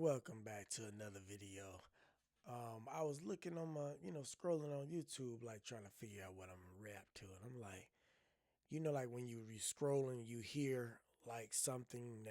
welcome back to another video. I was looking on my, scrolling on YouTube, like trying to figure out what I'm gonna rap to, and I'm like, like when you scrolling, you hear like something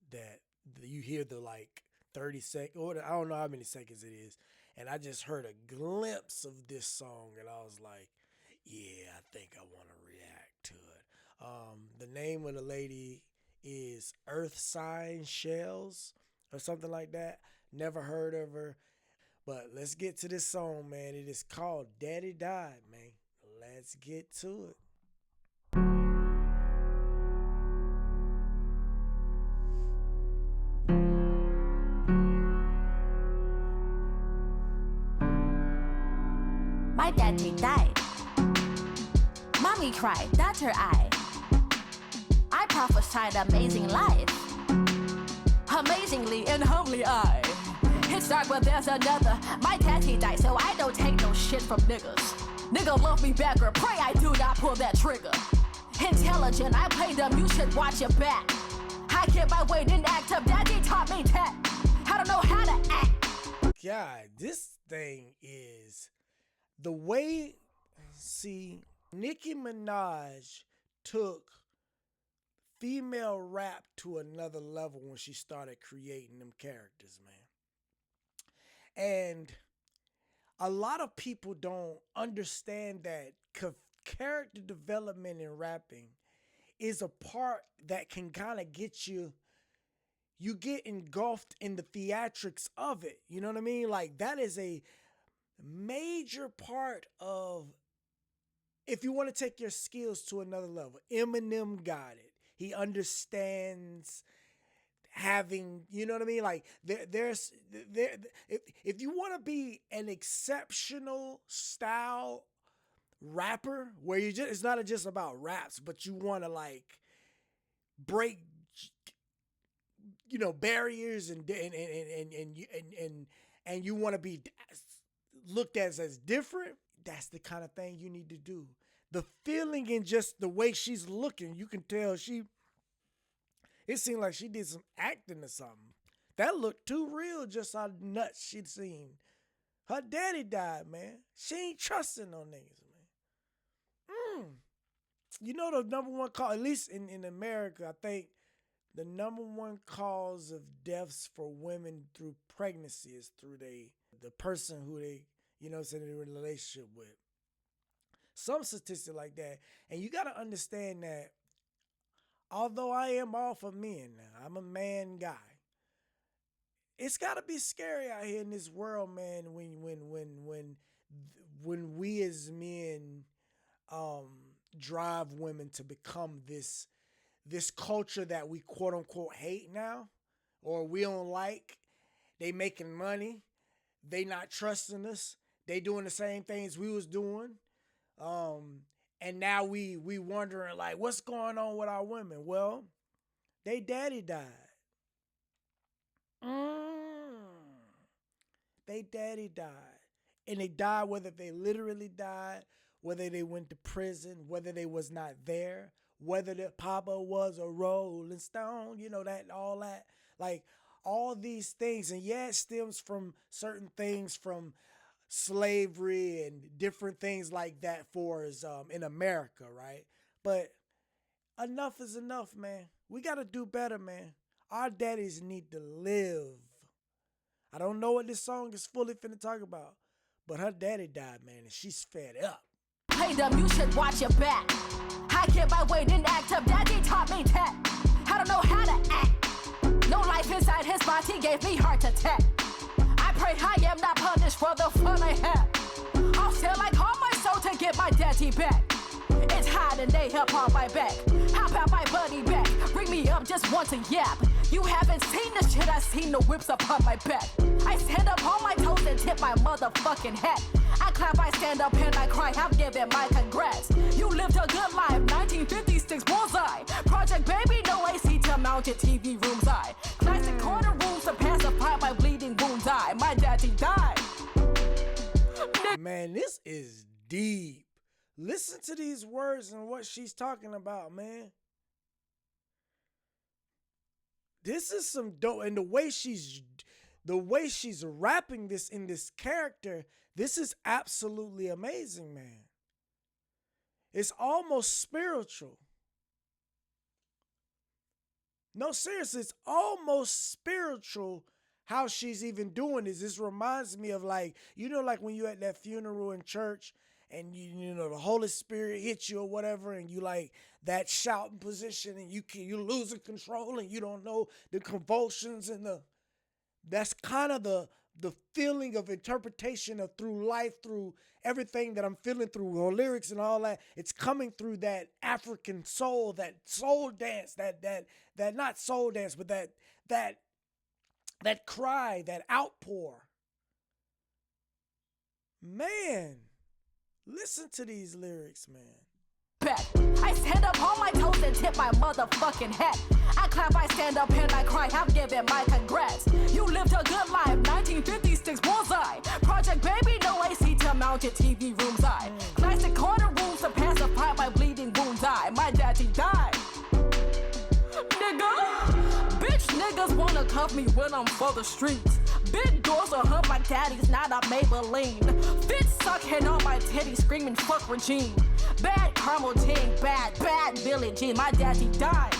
that you hear the like 30 seconds, or I don't know how many seconds it is, and I just heard a glimpse of this song, and I was like, yeah, I think I want to react to it. The name of the lady is earthsignchels or something like that. Never heard of her. But let's get to this song, man. It is called Daddy Died, man. Let's get to it. My daddy died. Mommy cried, that's her eye. I prophesied amazing life. Amazingly and humbly I. It's dark but there's another. My daddy died so I don't take no shit from niggas. Nigga love me back or pray I do not pull that trigger. Intelligent, I play them, you should watch your back. I get my weight in act up, daddy taught me that. I don't know how to act. God, this thing is the way, see, Nicki Minaj took female rap to another level when she started creating them characters, man. And a lot of people don't understand that character development in rapping is a part that can kind of get you get engulfed in the theatrics of it. You know what I mean? Like that is a major part of, if you want to take your skills to another level. Eminem got it. He understands having, you know what I mean? Like if you want to be an exceptional style rapper where it's not just about raps, but you want to like break barriers and you want to be looked at as different, that's the kind of thing you need to do. The feeling and just the way she's looking, you can tell it seemed like she did some acting or something. That looked too real, just how nuts she'd seen. Her daddy died, man. She ain't trusting no niggas, man. You know the number one cause, at least in America, I think the number one cause of deaths for women through pregnancy is through the person who they, they're in a relationship with. Some statistic like that. And you got to understand that although I am all for men now, I'm a man guy. It's got to be scary out here in this world, man, when we as men drive women to become this culture that we quote unquote hate now, or we don't like. They making money. They not trusting us. They doing the same things we was doing. And now we wondering like, what's going on with our women? Well, they daddy died. They daddy died. And they died whether they literally died, whether they went to prison, whether they was not there, whether the papa was a rolling stone, all that. Like all these things. And yeah, it stems from certain things from slavery and different things like that for us in America, right? But enough is enough, man. We got to do better, man. Our daddies need to live. I don't know what this song is fully finna talk about, but her daddy died, man, and she's fed up. Hey, them, you should watch your back. I get my weight in act up, daddy taught me that. I don't know how to act. No life inside his body gave me heart attack. I pray I am not punished for the fun I have. I'll sell like all my soul to get my daddy back. It's hot and they up on my back. Hop out my buddy back. Bring me up just once a yap. You haven't seen the shit, I seen the whips up on my back. I stand up on my toes and tip my motherfucking hat. I clap, I stand up and I cry, I'm giving my congrats. You lived a good life, 1956 bullseye. Project baby, no AC to mount your TV room's eye. Classic corner rooms to pacify my bleeding wounds eye. My daddy died. Man, this is deep. Listen to these words and what she's talking about, man. This is some dope. And the way she's the way she's rapping this in this character, this is absolutely amazing, man. It's almost spiritual. No, seriously, it's almost spiritual how she's even doing this. This reminds me of like, like when you at that funeral in church and the Holy Spirit hits you or whatever, and you like that shouting position and you're losing control and you don't know the convulsions and that's kind of the feeling of interpretation of through life, through everything that I'm feeling through her lyrics and all that. It's coming through that African soul, that soul dance, that not soul dance, but that cry, that outpour. Man, listen to these lyrics, man. I stand up on my toes and tip my motherfucking hat. I clap, I stand up and I cry, I'm giving my congrats. You lived a good life, 1956 bullseye. Project baby, no AC to mount your TV room's eye. Classic corner rules to pacify my bleeding wounds eye. My daddy died. Nigga, bitch niggas wanna cuff me when I'm for the streets. Big doors are hump like daddy's, not a Maybelline. Fit sucking on my titty, screaming fuck Regine. Bad caramel ting, bad Billie Jean. My daddy died.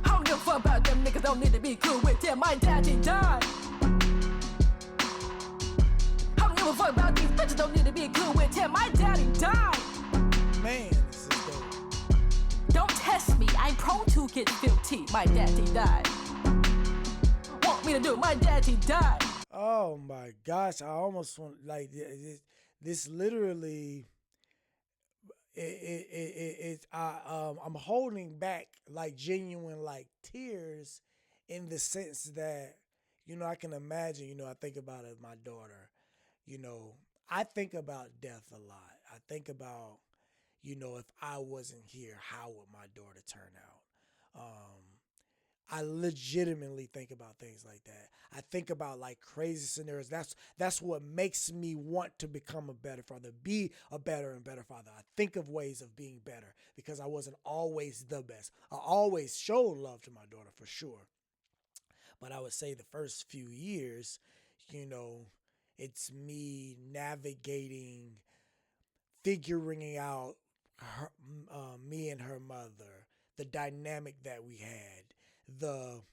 I don't give a fuck about them niggas, don't need to be cool with them. My daddy died. I don't give a fuck about these bitches, don't need to be cool with him. My daddy died. Man, this is dope. Don't test me, I'm prone to get filthy. My daddy died. Want me to do? My daddy died. Oh my gosh, I almost want like this literally. I'm holding back like genuine like tears in the sense that I can imagine. I think about it, my daughter. I think about death a lot. I think about if I wasn't here, how would my daughter turn out? I legitimately think about things like that. I think about like crazy scenarios. That's what makes me want to become a better father, be a better and better father. I think of ways of being better because I wasn't always the best. I always showed love to my daughter for sure. But I would say the first few years, it's me navigating, figuring out me and her mother, the dynamic that we had, the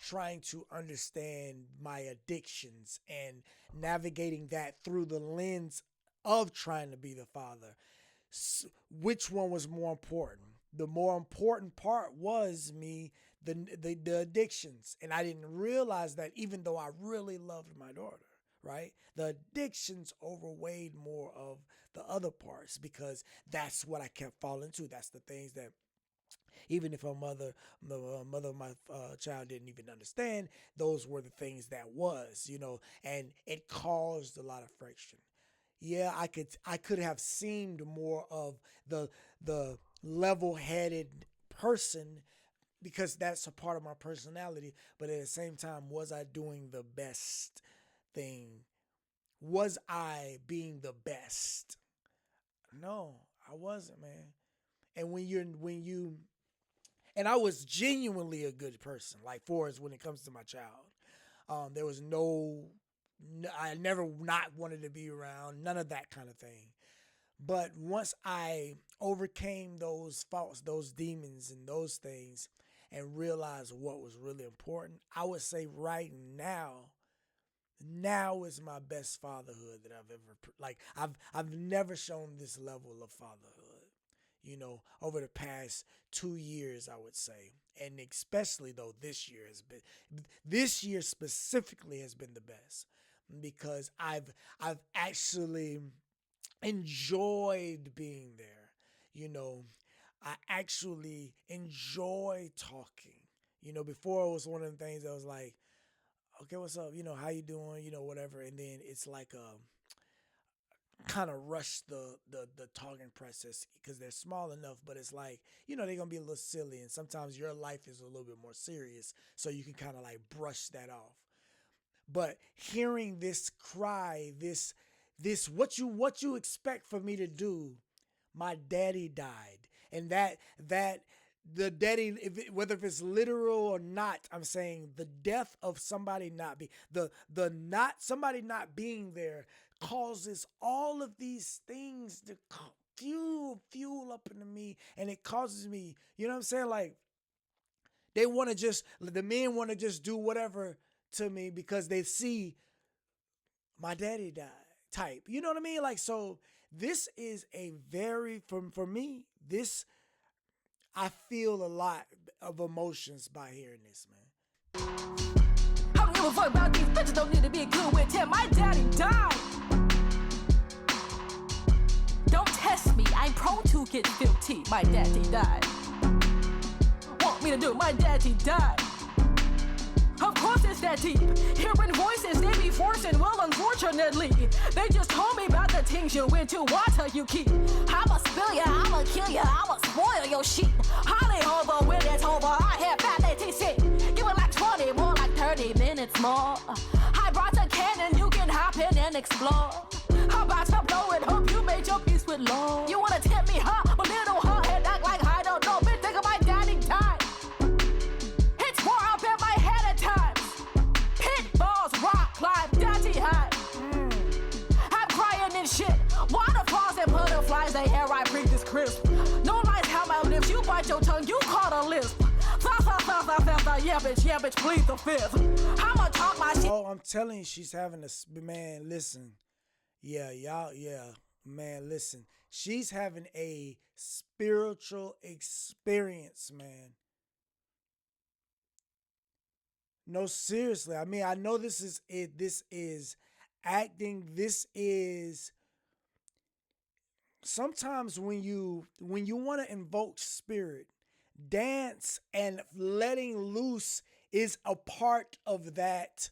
trying to understand my addictions and navigating that through the lens of trying to be the father. Which one was more important? The more important part was me, the addictions. And I didn't realize that even though I really loved my daughter, right? The addictions overweighed more of the other parts because that's what I kept falling to. That's the things that even if the mother of my child didn't even understand, those were the things that was, and it caused a lot of friction. Yeah, I could have seemed more of the level-headed person because that's a part of my personality, but at the same time, was I doing the best thing? Was I being the best? No, I wasn't, man. And and I was genuinely a good person, like for us when it comes to my child. There was I never not wanted to be around, none of that kind of thing. But once I overcame those faults, those demons and those things and realized what was really important, I would say right now is my best fatherhood that I've ever, I've never shown this level of fatherhood. Over the past 2 years, I would say. And especially though this year specifically has been the best because I've actually enjoyed being there. I actually enjoy talking. Before it was one of the things that was like, okay, what's up? How you doing? Whatever. And then it's like kind of rush the talking process because they're small enough, but it's like, they're going to be a little silly. And sometimes your life is a little bit more serious. So you can kind of like brush that off. But hearing this cry, this what you expect for me to do, my daddy died. And the daddy, whether if it's literal or not, I'm saying the death of somebody not be the not somebody not being there causes all of these things to fuel up into me, and it causes me, you know what I'm saying? Like they want to just the men want to just do whatever to me because they see my daddy died type. You know what I mean? Like so this is a very for me this I feel a lot of emotions by hearing this, man. I don't give a fuck about these bitches, don't need to be good with him. My daddy died. Don't test me, I'm prone to get filthy. My daddy died. Want me to do? My daddy died. Of course it's that deep. Hearing voices they be forcing, well unfortunately they just told me about the things you into water you keep. I'ma spill ya, I'ma kill ya, I'ma spoil your sheep. Holly over when it's over, I have fat ATC. Give it like 20, more like 30 minutes more. I brought a cannon, you can hop in and explore. How about to blow it, hope you made your peace with Lord. You wanna tempt me, huh? But little huh and act like I don't know. Bitch, think of my daddy died. It's war up in my head at times. Pitfalls, rock climb, daddy high. I'm crying and shit. Waterfalls and butterflies, they air I breathe this crisp. No lies how my lips, you bite your tongue, you caught a lisp. Yeah bitch, plead the fifth. I'ma talk my shit. Oh, I'm telling you, she's having a man. Listen, yeah, y'all, yeah, man. Listen, she's having a spiritual experience, man. No, seriously. I mean, I know this is it. This is acting. This is sometimes when you want to invoke spirit, dance and letting loose is a part of that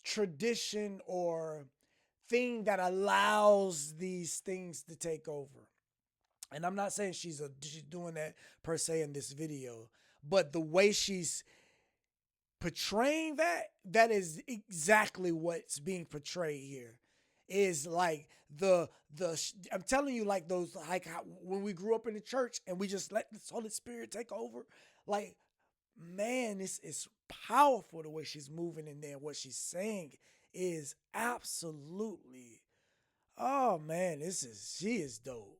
tradition or thing that allows these things to take over. And I'm not saying she's doing that per se in this video, but the way she's portraying that is exactly what's being portrayed here. Is like I'm telling you, like those, like how, when we grew up in the church and we just let the Holy Spirit take over, like, man, this is powerful the way she's moving in there. What she's saying is absolutely, oh man, she is dope.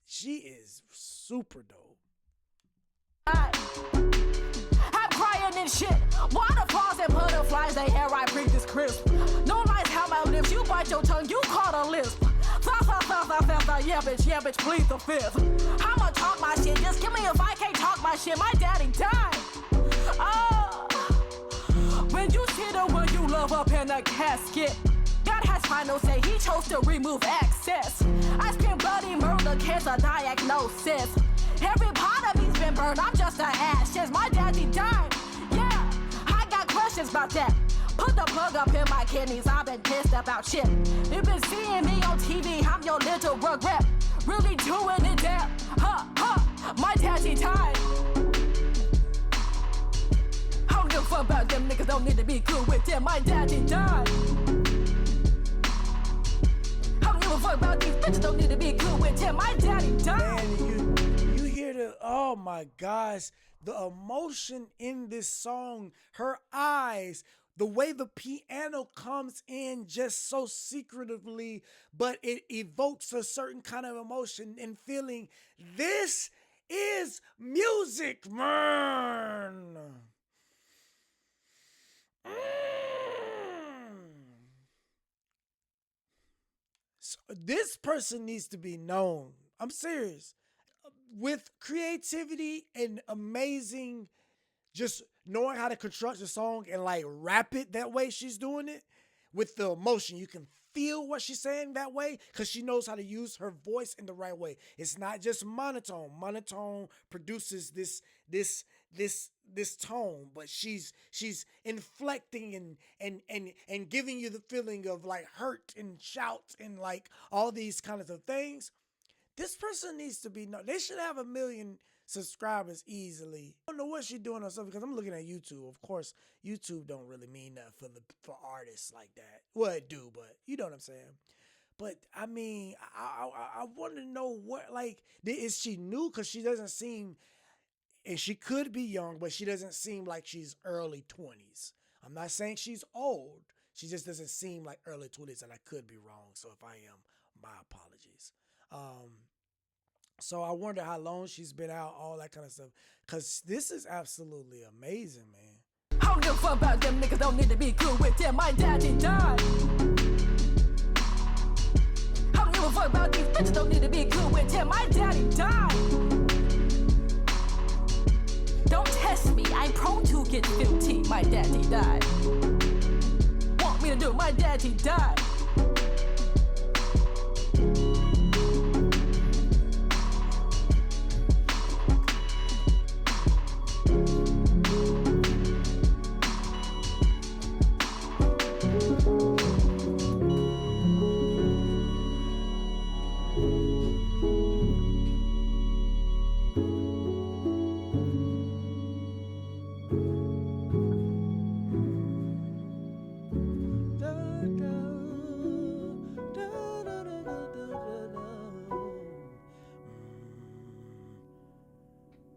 She is super dope. I'm crying and shit. Waterfalls and butterflies, they air I breathe this crisp. No lies how my lips, you bite your tongue, you caught a lisp. Yeah bitch, plead the fifth. I'ma talk my shit, just give me if I can't talk my shit. My daddy died. When you see the one you love up in a casket, God has final say, he chose to remove access. I scream bloody murder, cancer diagnosis. Every part of me's been burned, I'm just an ashes. My daddy died, yeah, I got questions about that. Put the plug up in my kidneys, I've been pissed about shit. You've been seeing me on TV, I'm your little regret. Really doing it there, my daddy died. I don't give a fuck about them niggas, don't need to be cool with them. My daddy died. I don't give a fuck about these bitches, don't need to be cool with him. My daddy died. Man, you hear oh my gosh, the emotion in this song, her eyes, the way the piano comes in just so secretively, but it evokes a certain kind of emotion and feeling. This is music, man. So this person needs to be known. I'm serious. With creativity and amazing, just knowing how to construct a song and like rap it that way she's doing it with the emotion. You can feel what she's saying that way because she knows how to use her voice in the right way. It's not just monotone. Monotone produces this tone, but she's inflecting and giving you the feeling of like hurt and shout and like all these kinds of things. This person needs to be known. They should have 1 million subscribers easily. I don't know what she's doing or something because I'm looking at YouTube. Of course, YouTube don't really mean that for artists like that. Well, it do, but you know what I'm saying. But I mean, I want to know what, like, is she new? Because she doesn't seem and she could be young, but she doesn't seem like she's early 20s. I'm not saying she's old. She just doesn't seem like early 20s, and I could be wrong. So if I am, my apologies. So I wonder how long she's been out, all that kind of stuff. Because this is absolutely amazing, man. I don't give a fuck about them niggas, don't need to be cool with them. My daddy died. I don't give a fuck about these bitches, don't need to be cool with him. My daddy died. Don't test me, I'm prone to get guilty. My daddy died. Want me to do? My daddy died.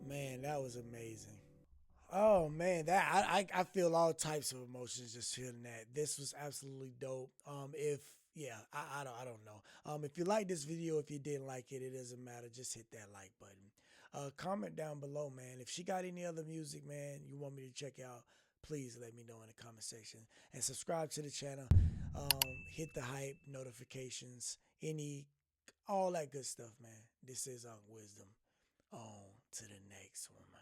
Man, that was amazing. Oh man, that I feel all types of emotions just hearing that. This was absolutely dope. If yeah, I don't know. If you like this video, if you didn't like it, it doesn't matter. Just hit that like button. Comment down below, man. If she got any other music, man, you want me to check out, please let me know in the comment section. And subscribe to the channel. Hit the hype notifications, all that good stuff, man. This is Wisdom. On to the next one, man.